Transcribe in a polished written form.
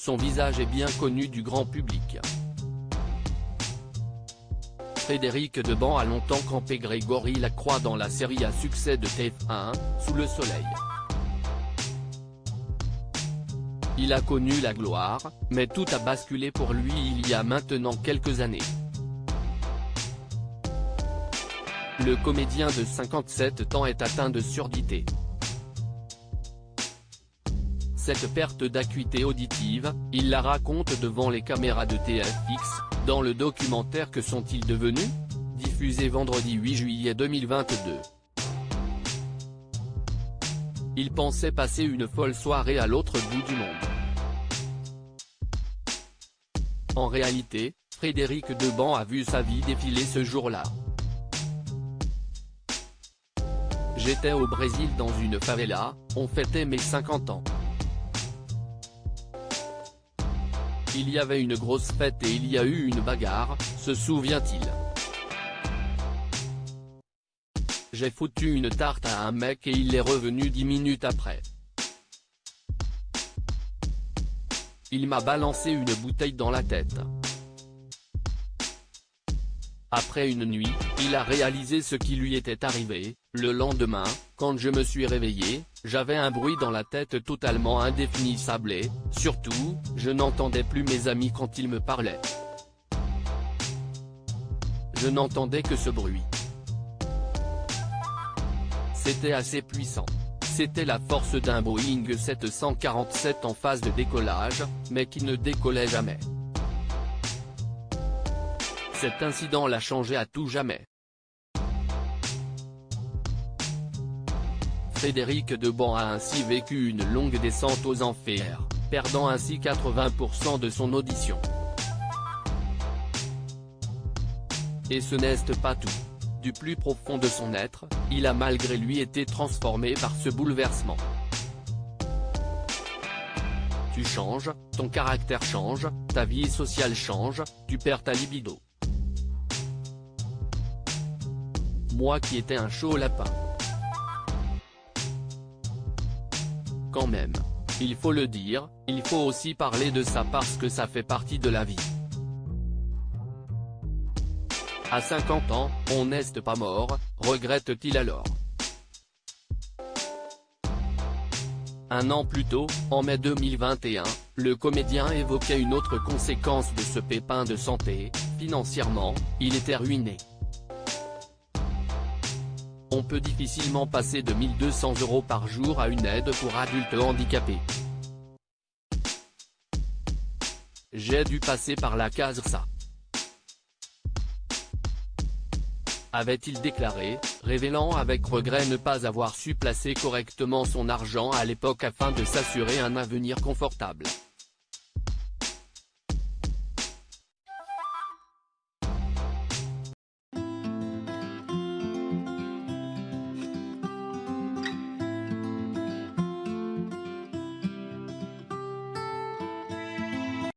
son visage est bien connu du grand public. Frédéric Deban a longtemps campé Grégory Lacroix dans la série à succès de TF1, Sous le soleil. Il a connu la gloire, mais tout a basculé pour lui il y a maintenant quelques années. Le comédien de 57 ans est atteint de surdité. Cette perte d'acuité auditive, il la raconte devant les caméras de TFX, dans le documentaire Que sont-ils devenus?, diffusé vendredi 8 juillet 2022. Il pensait passer une folle soirée à l'autre bout du monde. En réalité, Frédéric Deban a vu sa vie défiler ce jour-là. J'étais au Brésil dans une favela, on fêtait mes 50 ans. Il y avait une grosse fête et il y a eu une bagarre, se souvient-il. J'ai foutu une tarte à un mec et il est revenu 10 minutes après. Il m'a balancé une bouteille dans la tête. Après une nuit, il a réalisé ce qui lui était arrivé. Le lendemain, quand je me suis réveillé, j'avais un bruit dans la tête totalement indéfinissable et, surtout, je n'entendais plus mes amis quand ils me parlaient. Je n'entendais que ce bruit. C'était assez puissant. C'était la force d'un Boeing 747 en phase de décollage, mais qui ne décollait jamais. Cet incident l'a changé à tout jamais. Frédéric Deban a ainsi vécu une longue descente aux enfers, perdant ainsi 80% de son audition. Et ce n'est pas tout. Du plus profond de son être, il a malgré lui été transformé par ce bouleversement. Tu changes, ton caractère change, ta vie sociale change, tu perds ta libido. Moi qui étais un chaud lapin. Quand même. Il faut le dire, il faut aussi parler de ça parce que ça fait partie de la vie. À 50 ans, on n'est pas mort, regrette-t-il alors? Un an plus tôt, en mai 2021, le comédien évoquait une autre conséquence de ce pépin de santé. Financièrement, il était ruiné. On peut difficilement passer de 1 200 € par jour à une aide pour adultes handicapés. J'ai dû passer par la case ça. Avait-il déclaré, révélant avec regret ne pas avoir su placer correctement son argent à l'époque afin de s'assurer un avenir confortable.